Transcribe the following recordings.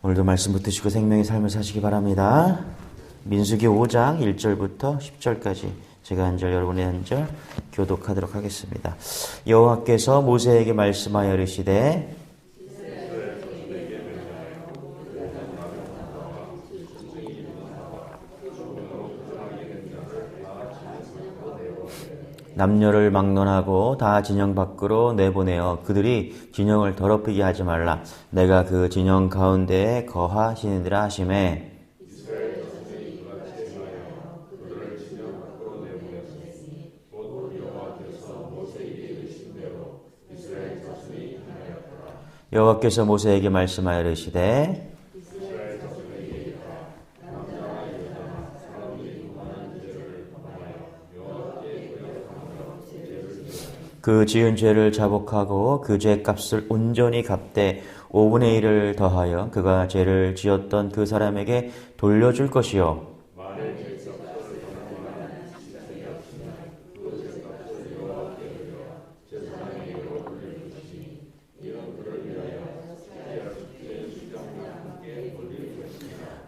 오늘도 말씀 붙드시고 생명의 삶을 사시기 바랍니다. 민수기 5장 1절부터 10절까지 제가 한 절 여러분이 한 절 교독하도록 하겠습니다. 여호와께서 모세에게 말씀하여 이르시되 남녀를 막론하고 다 진영 밖으로 내보내어 그들이 진영을 더럽히게 하지 말라. 내가 그 진영 가운데에 거하시니라 하시매 여호와께서 모세에게 말씀하여 이르시되 그 지은 죄를 자복하고 그 죄값을 온전히 갚되 5분의 1을 더하여 그가 죄를 지었던 그 사람에게 돌려줄 것이요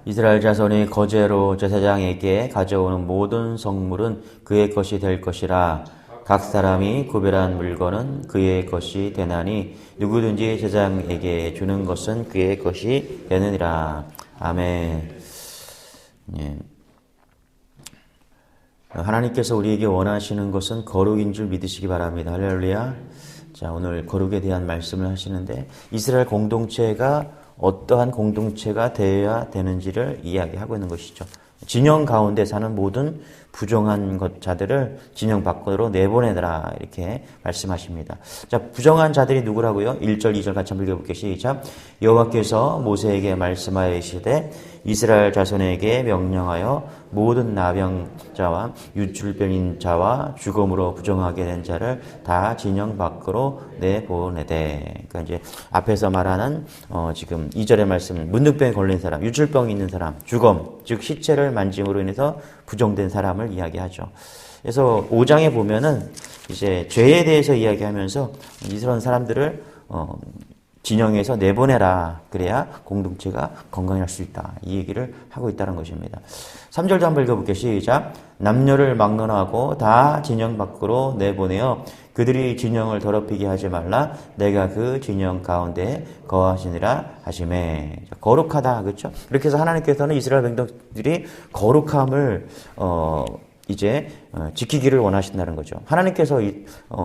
이스라엘 자손이 거제로 제사장에게 가져오는 모든 성물은 그의 것이 될 것이라. 각 사람이 구별한 물건은 그의 것이 되나니 누구든지 제사장에게 주는 것은 그의 것이 되느니라. 아멘. 예. 하나님께서 우리에게 원하시는 것은 거룩인 줄 믿으시기 바랍니다. 할렐루야. 자, 오늘 거룩에 대한 말씀을 하시는데 이스라엘 공동체가 어떠한 공동체가 되어야 되는지를 이야기하고 있는 것이죠. 진영 가운데 사는 모든 부정한 자들을 진영 밖으로 내보내더라 이렇게 말씀하십니다. 자, 부정한 자들이 누구라고요? 1절, 2절 같이 한번 읽어볼게요. 시작. 여호와께서 모세에게 말씀하여 이르시되 이스라엘 자손에게 명령하여 모든 나병자와 유출병인 자와 죽음으로 부정하게 된 자를 다 진영 밖으로 내보내되. 그러니까 이제 앞에서 말하는 지금 2절의 말씀, 문둥병에 걸린 사람, 유출병이 있는 사람, 죽음, 즉 시체를 만짐으로 인해서 부정된 사람을 이야기하죠. 그래서 5장에 보면은 이제 죄에 대해서 이야기하면서 이런 사람들을 진영에서 내보내라. 그래야 공동체가 건강할 수 있다. 이 얘기를 하고 있다는 것입니다. 3절도 한번 읽어볼게요. 시작. 남녀를 막론하고 다 진영 밖으로 내보내어 그들이 진영을 더럽히게 하지 말라. 내가 그 진영 가운데 거하시니라 하시매. 거룩하다. 그렇죠? 이렇게 해서 하나님께서는 이스라엘 백성들이 거룩함을 이제 지키기를 원하신다는 거죠. 하나님께서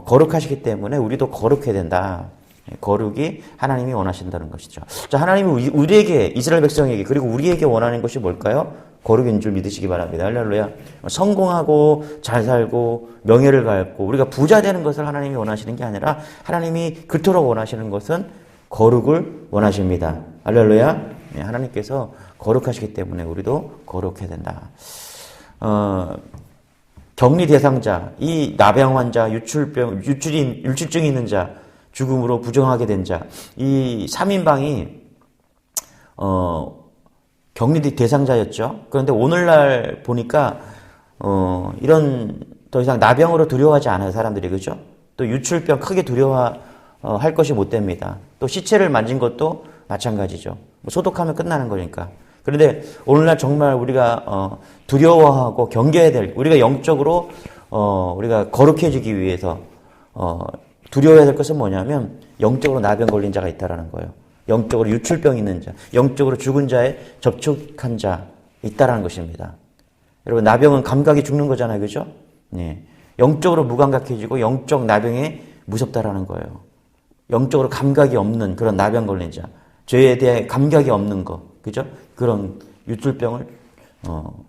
거룩하시기 때문에 우리도 거룩해야 된다. 거룩이 하나님이 원하신다는 것이죠. 자, 하나님이 우리에게, 이스라엘 백성에게, 그리고 우리에게 원하는 것이 뭘까요? 거룩인 줄 믿으시기 바랍니다. 할렐루야. 성공하고 잘 살고 명예를 갖고 우리가 부자 되는 것을 하나님이 원하시는 게 아니라 하나님이 그토록 원하시는 것은 거룩을 원하십니다. 할렐루야. 네, 하나님께서 거룩하시기 때문에 우리도 거룩해야 된다. 격리 대상자, 이 나병 환자, 유출증이 있는 자, 죽음으로 부정하게 된 자, 이 3인방이 격리 대상자였죠. 그런데 오늘날 보니까 이런 더 이상 나병으로 두려워하지 않아요, 사람들이. 그죠? 또 유출병 크게 두려워할 것이 못 됩니다. 또 시체를 만진 것도 마찬가지죠. 소독하면 끝나는 거니까. 그런데 오늘날 정말 우리가 두려워하고 경계해야 될, 우리가 영적으로 우리가 거룩해지기 위해서 두려워해야 될 것은 뭐냐면 영적으로 나병 걸린 자가 있다라는 거예요. 영적으로 유출병 있는 자, 영적으로 죽은 자에 접촉한 자 있다라는 것입니다. 여러분, 나병은 감각이 죽는 거잖아요. 그죠? 네. 영적으로 무감각해지고 영적 나병에 무섭다라는 거예요. 영적으로 감각이 없는 그런 나병 걸린 자, 죄에 대해 감각이 없는 거, 그죠? 그런 유출병을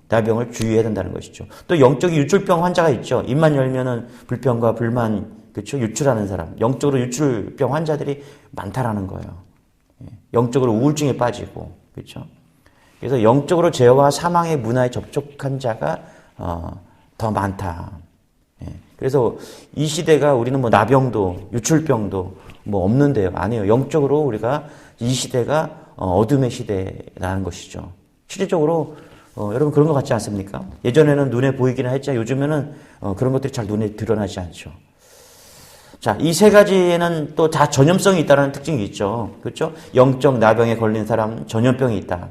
나병을 주의해야 된다는 것이죠. 또 영적인 유출병 환자가 있죠. 입만 열면은 불평과 불만, 그렇죠? 유출하는 사람, 영적으로 유출병 환자들이 많다라는 거예요. 영적으로 우울증에 빠지고, 그렇죠? 그래서 영적으로 죄와 사망의 문화에 접촉한 자가 더 많다. 그래서 이 시대가 우리는 뭐 나병도 유출병도 뭐 없는데요. 아니에요. 영적으로 우리가 이 시대가 어둠의 시대라는 것이죠. 실질적으로 여러분 그런 것 같지 않습니까? 예전에는 눈에 보이기는 했지만 요즘에는 그런 것들이 잘 눈에 드러나지 않죠. 자, 이 세 가지에는 또 다 전염성이 있다는 특징이 있죠. 그렇죠? 영적 나병에 걸린 사람은 전염병이 있다.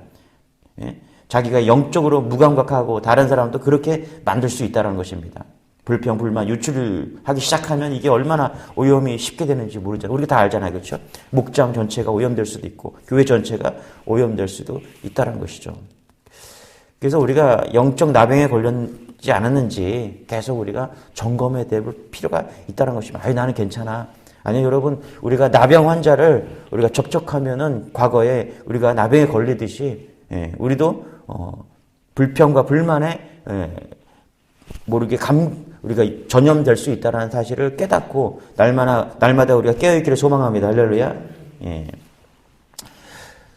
예? 자기가 영적으로 무감각하고 다른 사람도 그렇게 만들 수 있다는 것입니다. 불평, 불만, 유출을 하기 시작하면 이게 얼마나 오염이 쉽게 되는지 모르잖아요. 우리가 다 알잖아요. 그렇죠? 목장 전체가 오염될 수도 있고 교회 전체가 오염될 수도 있다는 것이죠. 그래서 우리가 영적 나병에 걸렸지 않았는지 계속 우리가 점검해 볼 필요가 있다는 것입니다. 아니, 나는 괜찮아. 아니, 여러분, 우리가 나병 환자를 우리가 접촉하면은 과거에 우리가 나병에 걸리듯이 우리도 불평과 불만에 모르게 우리가 전염될 수 있다는 사실을 깨닫고 날마다 우리가 깨어있기를 소망합니다. 할렐루야. 예.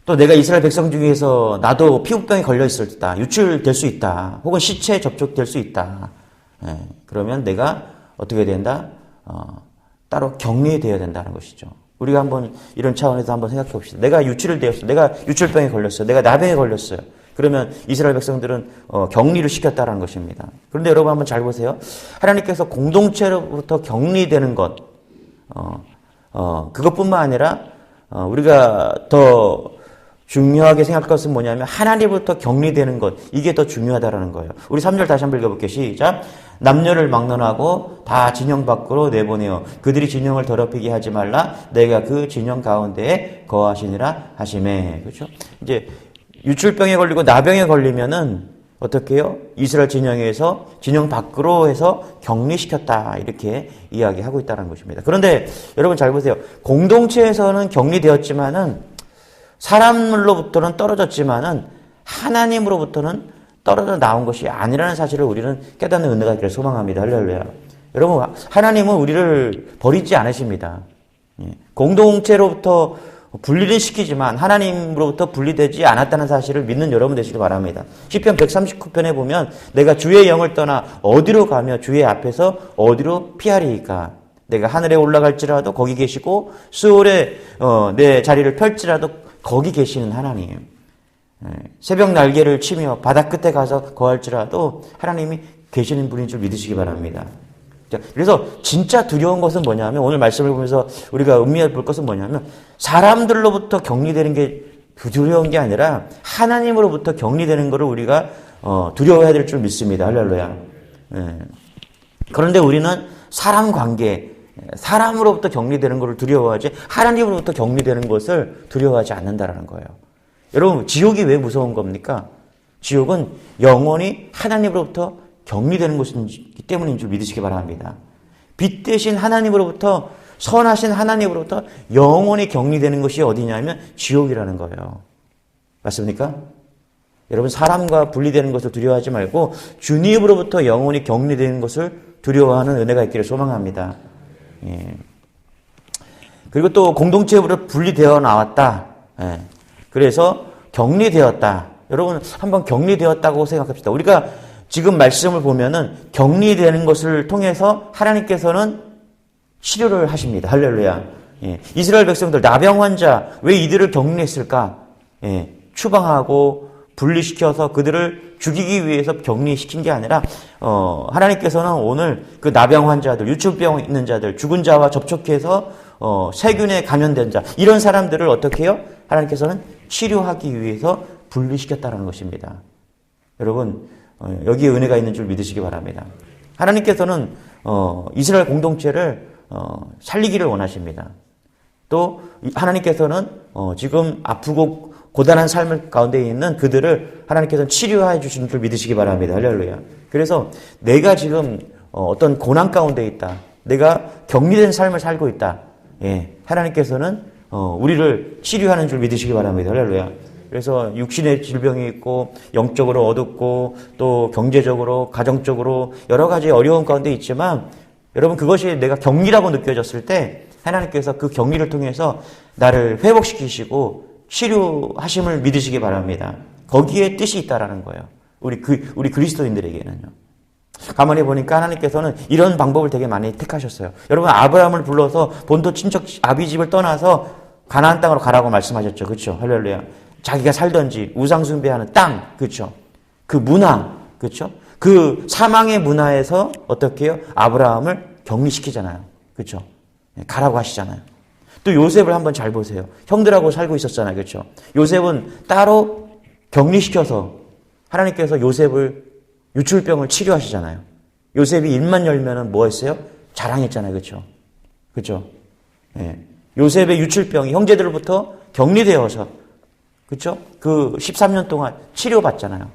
또 내가 이스라엘 백성 중에서 나도 피부병에 걸려 있을 때 유출될 수 있다. 혹은 시체에 접촉될 수 있다. 예. 그러면 내가 어떻게 된다? 따로 격리되어야 된다는 것이죠. 우리가 한번 이런 차원에서 한번 생각해 봅시다. 내가 유출을 되었어. 내가 유출병에 걸렸어요. 내가 나병에 걸렸어요. 그러면 이스라엘 백성들은 격리를 시켰다는 것입니다. 그런데 여러분 한번 잘 보세요. 하나님께서 공동체로부터 격리되는 것, 그것뿐만 아니라 우리가 더 중요하게 생각할 것은 뭐냐면 하나님으로부터 격리되는 것, 이게 더 중요하다는 거예요. 우리 3절 다시 한번 읽어볼게요. 시작. 남녀를 막론하고 다 진영 밖으로 내보내어 그들이 진영을 더럽히게 하지 말라. 내가 그 진영 가운데에 거하시니라 하시매. 그렇죠? 이제 유출병에 걸리고 나병에 걸리면은 어떻게 해요? 이스라엘 진영에서 진영 밖으로 해서 격리시켰다. 이렇게 이야기하고 있다는 것입니다. 그런데 여러분 잘 보세요. 공동체에서는 격리되었지만은 사람으로부터는 떨어졌지만은 하나님으로부터는 떨어져 나온 것이 아니라는 사실을 우리는 깨닫는 은혜가 있기를 소망합니다. 할렐루야. 여러분, 하나님은 우리를 버리지 않으십니다. 공동체로부터 분리를 시키지만 하나님으로부터 분리되지 않았다는 사실을 믿는 여러분 되시길 바랍니다. 시편 139편에 보면 내가 주의 영을 떠나 어디로 가며 주의 앞에서 어디로 피하리이까. 내가 하늘에 올라갈지라도 거기 계시고 수월에 내 자리를 펼지라도 거기 계시는 하나님. 새벽 날개를 치며 바다 끝에 가서 거할지라도 하나님이 계시는 분인 줄 믿으시기 바랍니다. 그래서 진짜 두려운 것은 뭐냐면 오늘 말씀을 보면서 우리가 음미해 볼 것은 뭐냐면 사람들로부터 격리되는 게 두려운 게 아니라 하나님으로부터 격리되는 것을 우리가 두려워해야 될 줄 믿습니다. 할렐루야. 그런데 우리는 사람 관계, 사람으로부터 격리되는 것을 두려워하지 하나님으로부터 격리되는 것을 두려워하지 않는다라는 거예요. 여러분, 지옥이 왜 무서운 겁니까? 지옥은 영원히 하나님으로부터 격리되는 것이기 때문인 줄 믿으시기 바랍니다. 빛 대신 하나님으로부터, 선하신 하나님으로부터 영원히 격리되는 것이 어디냐면 지옥이라는 거예요. 맞습니까? 여러분, 사람과 분리되는 것을 두려워하지 말고 주님으로부터 영원히 격리되는 것을 두려워하는 은혜가 있기를 소망합니다. 예. 그리고 또 공동체로 분리되어 나왔다. 예. 그래서 격리되었다. 여러분, 한번 격리되었다고 생각합시다. 우리가 지금 말씀을 보면은 격리되는 것을 통해서 하나님께서는 치료를 하십니다. 할렐루야. 예. 이스라엘 백성들 나병 환자 왜 이들을 격리했을까? 예. 추방하고 분리시켜서 그들을 죽이기 위해서 격리시킨 게 아니라 하나님께서는 오늘 그 나병 환자들, 유출병 있는 자들, 죽은 자와 접촉해서 세균에 감염된 자 이런 사람들을 어떻게 해요? 하나님께서는 치료하기 위해서 분리시켰다는 것입니다. 여러분, 여기에 은혜가 있는 줄 믿으시기 바랍니다. 하나님께서는 이스라엘 공동체를 살리기를 원하십니다. 또 하나님께서는 지금 아프고 고단한 삶 가운데 있는 그들을 하나님께서는 치료해 주시는 줄 믿으시기 바랍니다. 할렐루야. 그래서 내가 지금 어떤 고난 가운데 있다. 내가 격리된 삶을 살고 있다. 예, 하나님께서는 우리를 치료하는 줄 믿으시기 바랍니다. 할렐루야. 그래서 육신의 질병이 있고 영적으로 어둡고 또 경제적으로 가정적으로 여러 가지 어려움 가운데 있지만 여러분, 그것이 내가 격리라고 느껴졌을 때 하나님께서 그 격리를 통해서 나를 회복시키시고 치료하심을 믿으시기 바랍니다. 거기에 뜻이 있다라는 거예요. 우리 그리스도인들에게는요. 가만히 보니까 하나님께서는 이런 방법을 되게 많이 택하셨어요. 여러분, 아브라함을 불러서 본토 친척 아비 집을 떠나서 가나안 땅으로 가라고 말씀하셨죠. 그렇죠? 할렐루야. 자기가 살던 집, 우상 숭배하는 땅, 그렇죠? 그 문화, 그렇죠? 그 사망의 문화에서 어떻게 해요? 아브라함을 격리시키잖아요. 그렇죠? 가라고 하시잖아요. 또 요셉을 한번 잘 보세요. 형들하고 살고 있었잖아요. 그렇죠? 요셉은 따로 격리시켜서 하나님께서 요셉을 유출병을 치료하시잖아요. 요셉이 입만 열면은 뭐 했어요? 자랑했잖아요. 그렇죠? 그렇죠? 예. 요셉의 유출병이 형제들로부터 격리되어서 그렇죠? 그 13년 동안 치료받잖아요.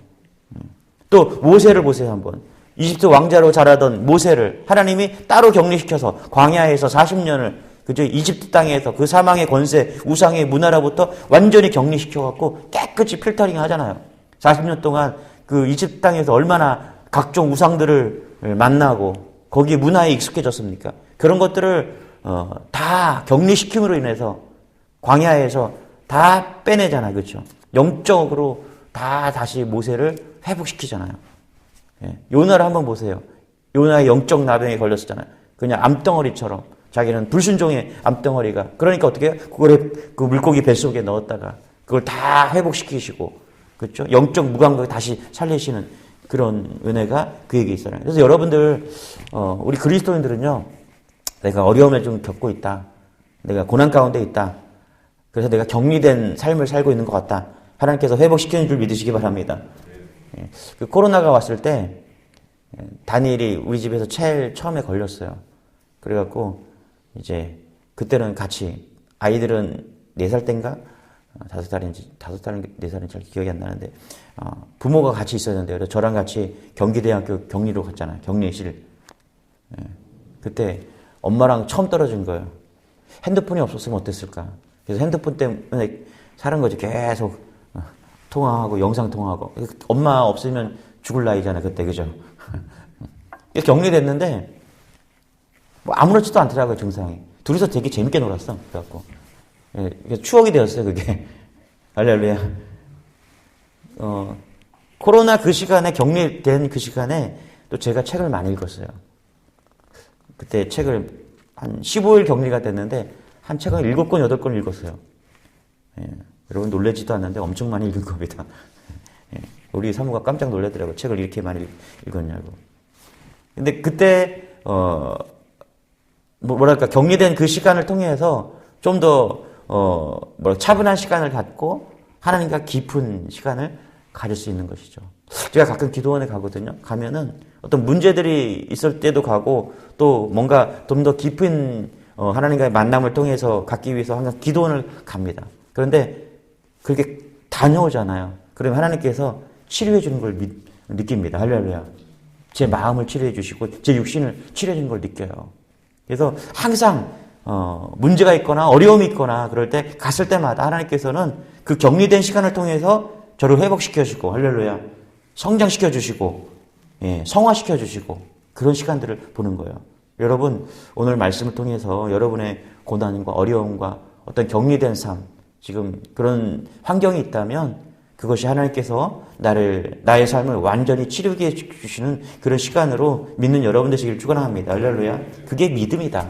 또 모세를 보세요 한번. 이집트 왕자로 자라던 모세를 하나님이 따로 격리시켜서 광야에서 40년을 그죠? 이집트 땅에서 그 사망의 권세, 우상의 문화로부터 완전히 격리시켜갖고 깨끗이 필터링 하잖아요. 40년 동안 그 이집트 땅에서 얼마나 각종 우상들을 만나고 거기에 문화에 익숙해졌습니까? 그런 것들을 다 격리시킴으로 인해서 광야에서 다 빼내잖아요. 그렇죠? 영적으로 다 다시 모세를 회복시키잖아요. 예. 요나를 한번 보세요. 요나의 영적 나병에 걸렸었잖아요. 그냥 암덩어리처럼 자기는 불순종의 암덩어리가 그러니까 어떻게 해요? 그걸 그 물고기 뱃속에 넣었다가 그걸 다 회복시키시고 그렇죠? 영적 무감각을 다시 살리시는 그런 은혜가 그에게 있어요. 그래서 여러분들 우리 그리스도인들은요. 내가 어려움을 좀 겪고 있다. 내가 고난 가운데 있다. 그래서 내가 격리된 삶을 살고 있는 것 같다. 하나님께서 회복시키는 줄 믿으시기 바랍니다. 그 코로나가 왔을 때 다니엘이 우리 집에서 제일 처음에 걸렸어요. 그래갖고 이제 그때는 같이 아이들은 4살 땐가 5살인지 4살인지 잘 기억이 안 나는데 부모가 같이 있었는데 그래서 저랑 같이 경기대학교 격리로 갔잖아요. 격리실. 그때 엄마랑 처음 떨어진 거예요. 핸드폰이 없었으면 어땠을까. 그래서 핸드폰 때문에 사는 거지. 계속 통화하고 영상 통화하고. 엄마 없으면 죽을 나이잖아요. 그때 그죠. 격리됐는데 뭐 아무렇지도 않더라고요. 증상이. 둘이서 되게 재밌게 놀았어. 그래갖고 추억이 되었어요. 그게. 할렐루야. 코로나 그 시간에 격리된 그 시간에 또 제가 책을 많이 읽었어요. 그때 책을 한 15일 격리가 됐는데 한 책을 7권, 8권 읽었어요. 예, 여러분 놀라지도 않는데 엄청 많이 읽은 겁니다. 예, 우리 사모가 깜짝 놀라더라고요. 책을 이렇게 많이 읽었냐고. 근데 그때 뭐랄까 격리된 그 시간을 통해서 좀 더 차분한 시간을 갖고 하나님과 깊은 시간을 가질 수 있는 것이죠. 제가 가끔 기도원에 가거든요. 가면은 어떤 문제들이 있을 때도 가고 또 뭔가 좀 더 깊은 하나님과의 만남을 통해서 갖기 위해서 항상 기도원을 갑니다. 그런데 그렇게 다녀오잖아요. 그러면 하나님께서 치료해 주는 걸 느낍니다. 할렐루야. 제 마음을 치료해 주시고 제 육신을 치료해 주는 걸 느껴요. 그래서 항상 문제가 있거나 어려움이 있거나 그럴 때 갔을 때마다 하나님께서는 그 격리된 시간을 통해서 저를 회복시켜 주시고 할렐루야. 성장시켜 주시고 예, 성화시켜 주시고 그런 시간들을 보는 거예요. 여러분 오늘 말씀을 통해서 여러분의 고난과 어려움과 어떤 격리된 삶 지금 그런 환경이 있다면 그것이 하나님께서 나의 삶을 완전히 치료해 주시는 그런 시간으로 믿는 여러분 되시기를 축원합니다. 할렐루야. 그게 믿음이다.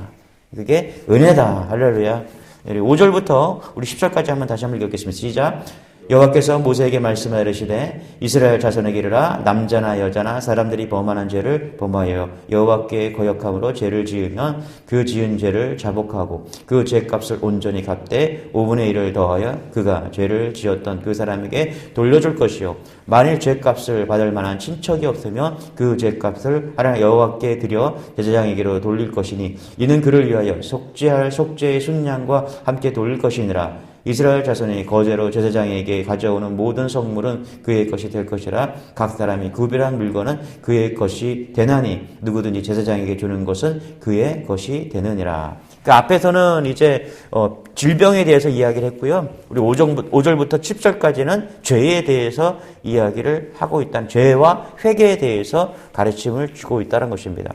그게 은혜다. 할렐루야. 5절부터 우리 10절까지 한번 다시 한번 읽겠습니다. 시작. 여호와께서 모세에게 말씀하여 이르시되 이스라엘 자손에게 이르라 남자나 여자나 사람들이 범하는 죄를 범하여 여호와께 거역함으로 죄를 지으면 그 지은 죄를 자복하고 그 죄값을 온전히 갚되 5분의 1을 더하여 그가 죄를 지었던 그 사람에게 돌려줄 것이요 만일 죄값을 받을 만한 친척이 없으면 그 죄값을 하나님 여호와께 드려 제사장에게로 돌릴 것이니 이는 그를 위하여 속죄할 속죄의 순양과 함께 돌릴 것이니라. 이스라엘 자손이 거제로 제사장에게 가져오는 모든 성물은 그의 것이 될 것이라. 각 사람이 구별한 물건은 그의 것이 되나니 누구든지 제사장에게 주는 것은 그의 것이 되느니라. 그 앞에서는 이제 질병에 대해서 이야기를 했고요. 우리 5절부터 10절까지는 죄에 대해서 이야기를 하고 있다는 죄와 회개에 대해서 가르침을 주고 있다는 것입니다.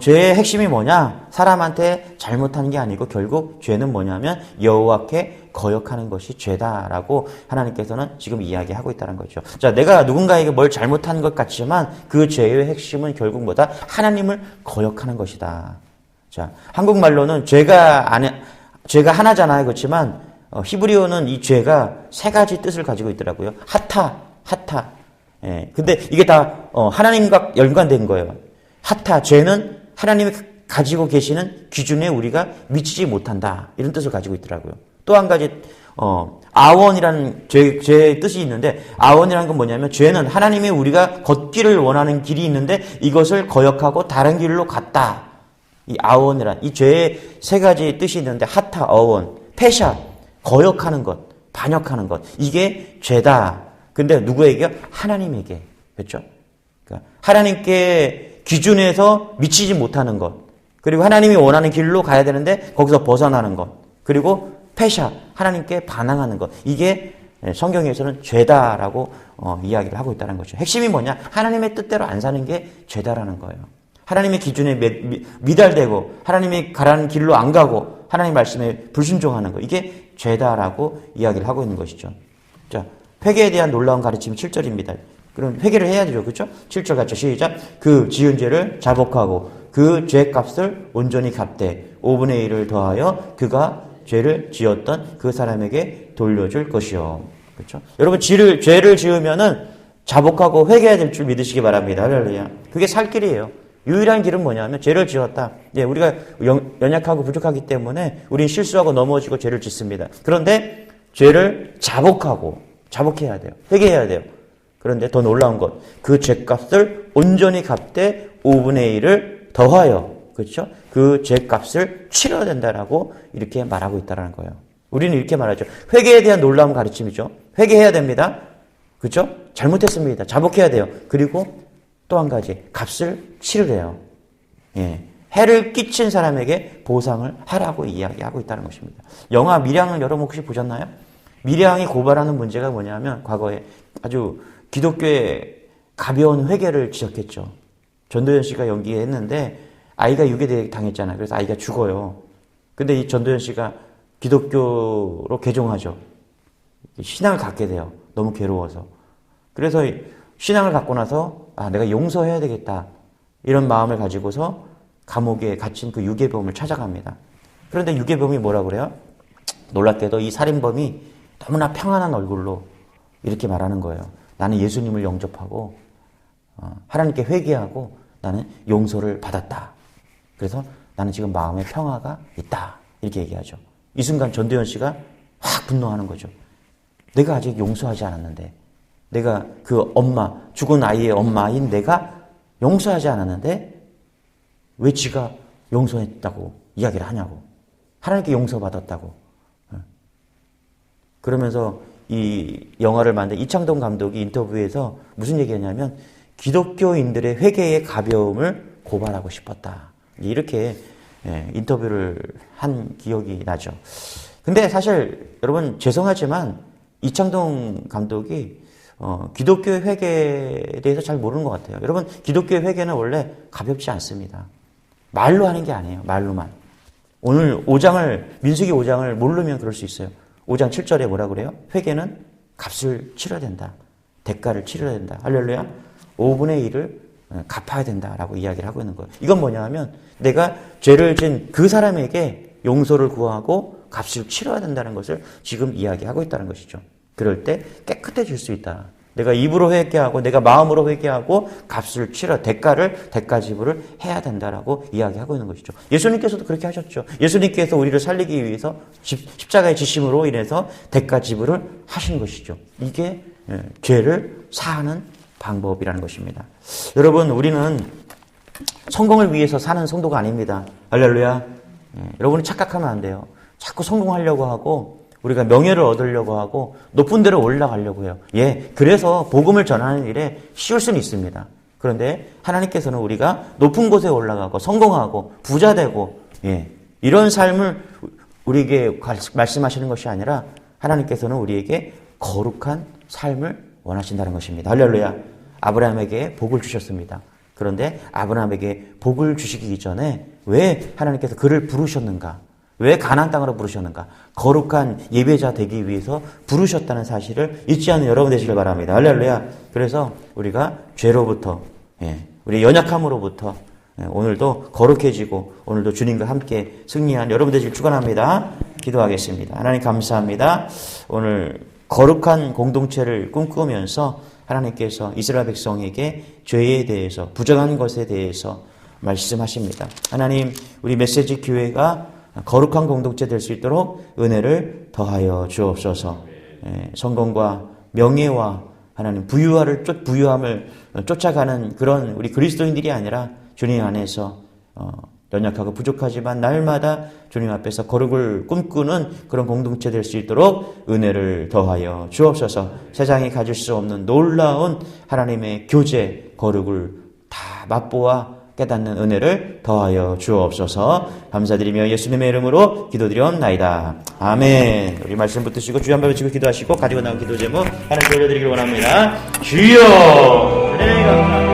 죄의 핵심이 뭐냐? 사람한테 잘못한 게 아니고 결국 죄는 뭐냐면 여호와께 거역하는 것이 죄다라고 하나님께서는 지금 이야기하고 있다는 거죠. 자, 내가 누군가에게 뭘 잘못한 것 같지만 그 죄의 핵심은 결국 뭐다? 하나님을 거역하는 것이다. 자, 한국말로는 죄가 하나잖아요. 그렇지만 히브리어는 이 죄가 3가지 뜻을 가지고 있더라고요. 하타. 예. 근데 이게 다 하나님과 연관된 거예요. 하타, 죄는 하나님이 가지고 계시는 기준에 우리가 미치지 못한다. 이런 뜻을 가지고 있더라고요. 또 한 가지 아원이라는 죄의 뜻이 있는데, 아원이라는 건 뭐냐면, 죄는 하나님이 우리가 걷기를 원하는 길이 있는데 이것을 거역하고 다른 길로 갔다. 이 아원이란, 이 죄의 세 가지 뜻이 있는데, 하타, 어원, 페샤, 거역하는 것, 반역하는 것, 이게 죄다. 근데 누구에게요? 하나님에게. 그렇죠? 그러니까 하나님께 기준에서 미치지 못하는 것, 그리고 하나님이 원하는 길로 가야 되는데 거기서 벗어나는 것, 그리고 페샤, 하나님께 반항하는 것, 이게 성경에서는 죄다라고 이야기를 하고 있다는 거죠. 핵심이 뭐냐? 하나님의 뜻대로 안 사는 게 죄다라는 거예요. 하나님의 기준에 미달되고 하나님이 가라는 길로 안 가고 하나님 말씀에 불순종하는 것, 이게 죄다라고 이야기를 하고 있는 것이죠. 자, 회개에 대한 놀라운 가르침이 7절입니다. 그럼 회개를 해야 되죠. 그렇죠? 7절 같이 시작. 그 지은 죄를 자복하고 그 죄값을 온전히 갚되 5분의 1을 더하여 그가 죄를 지었던 그 사람에게 돌려줄 것이요. 그렇죠? 여러분, 죄를 지으면은 자복하고 회개해야 될 줄 믿으시기 바랍니다. 할렐루야. 그게 살 길이에요. 유일한 길은 뭐냐면, 죄를 지었다. 예, 우리가 연약하고 부족하기 때문에 우린 실수하고 넘어지고 죄를 짓습니다. 그런데 죄를 자복해야 돼요. 회개해야 돼요. 그런데 더 놀라운 것, 그 죄값을 온전히 갚되 5분의 1을 더하여, 그렇죠? 그 죄값을 치러야 된다라고 이렇게 말하고 있다는 거예요. 우리는 이렇게 말하죠. 회개에 대한 놀라운 가르침이죠. 회개해야 됩니다. 그렇죠? 잘못했습니다. 자복해야 돼요. 그리고 또 한 가지, 값을 치르래요. 예. 해를 끼친 사람에게 보상을 하라고 이야기하고 있다는 것입니다. 영화 밀양을 여러분 혹시 보셨나요? 밀양이 고발하는 문제가 뭐냐면, 과거에 아주 기독교의 가벼운 회개를 지적했죠. 전도연 씨가 연기했는데 아이가 유괴 당했잖아요. 그래서 아이가 죽어요. 근데 이 전도연 씨가 기독교로 개종하죠. 신앙을 갖게 돼요. 너무 괴로워서. 그래서 신앙을 갖고 나서 내가 용서해야 되겠다. 이런 마음을 가지고서 감옥에 갇힌 그 유괴범을 찾아갑니다. 그런데 유괴범이 뭐라고 그래요? 놀랍게도 이 살인범이 너무나 평안한 얼굴로 이렇게 말하는 거예요. 나는 예수님을 영접하고 하나님께 회개하고 나는 용서를 받았다. 그래서 나는 지금 마음에 평화가 있다. 이렇게 얘기하죠. 이 순간 전도연 씨가 확 분노하는 거죠. 내가 아직 용서하지 않았는데, 내가 그 엄마, 죽은 아이의 엄마인 내가 용서하지 않았는데 왜 지가 용서했다고 이야기를 하냐고. 하나님께 용서받았다고. 그러면서 이 영화를 만든 이창동 감독이 인터뷰에서 무슨 얘기했냐면, 기독교인들의 회개의 가벼움을 고발하고 싶었다. 이렇게 인터뷰를 한 기억이 나죠. 근데 사실 여러분, 죄송하지만 이창동 감독이 기독교의 회개에 대해서 잘 모르는 것 같아요. 여러분, 기독교의 회개는 원래 가볍지 않습니다. 말로 하는 게 아니에요. 말로만. 오늘 민수기 5장을 모르면 그럴 수 있어요. 5장 7절에 뭐라 그래요? 회개는 값을 치러야 된다. 대가를 치러야 된다. 할렐루야. 5분의 1을 갚아야 된다라고 이야기를 하고 있는 거예요. 이건 뭐냐 하면, 내가 죄를 진 그 사람에게 용서를 구하고 값을 치러야 된다는 것을 지금 이야기하고 있다는 것이죠. 그럴 때 깨끗해질 수 있다. 내가 입으로 회개하고 내가 마음으로 회개하고 값을 치러 대가 지불을 해야 된다라고 이야기하고 있는 것이죠. 예수님께서도 그렇게 하셨죠. 예수님께서 우리를 살리기 위해서 십자가의 지심으로 인해서 대가 지불을 하신 것이죠. 이게 죄를 사하는 방법이라는 것입니다. 여러분, 우리는 성공을 위해서 사는 성도가 아닙니다. 할렐루야. 여러분이 착각하면 안 돼요. 자꾸 성공하려고 하고 우리가 명예를 얻으려고 하고 높은 데로 올라가려고 해요. 그래서 복음을 전하는 일에 쉬울 수는 있습니다. 그런데 하나님께서는 우리가 높은 곳에 올라가고 성공하고 부자 되고 이런 삶을 우리에게 말씀하시는 것이 아니라, 하나님께서는 우리에게 거룩한 삶을 원하신다는 것입니다. 할렐루야. 아브라함에게 복을 주셨습니다. 그런데 아브라함에게 복을 주시기 이전에 왜 하나님께서 그를 부르셨는가? 왜 가나안 땅으로 부르셨는가? 거룩한 예배자 되기 위해서 부르셨다는 사실을 잊지 않는 여러분 되시길 바랍니다. 할렐루야. 그래서 우리가 죄로부터, 우리 연약함으로부터 오늘도 거룩해지고 오늘도 주님과 함께 승리한 여러분 되시길 축원합니다. 기도하겠습니다. 하나님 감사합니다. 오늘 거룩한 공동체를 꿈꾸면서 하나님께서 이스라엘 백성에게 죄에 대해서, 부정한 것에 대해서 말씀하십니다. 하나님, 우리 메시지 교회가 거룩한 공동체 될 수 있도록 은혜를 더하여 주옵소서. 성공과 명예와 하나님 부유함을 쫓아가는 그런 우리 그리스도인들이 아니라 주님 안에서 연약하고 부족하지만 날마다 주님 앞에서 거룩을 꿈꾸는 그런 공동체 될 수 있도록 은혜를 더하여 주옵소서. 세상이 가질 수 없는 놀라운 하나님의 교제, 거룩을 다 맛보아 깨닫는 은혜를 더하여 주옵소서. 감사드리며 예수님의 이름으로 기도드리옵나이다. 아멘. 우리 말씀 붙드시고 주여 한번 외치고 기도하시고 가지고 나온 기도 제목 하나님께 올려드리길 원합니다. 주여! 네, 감사합니다.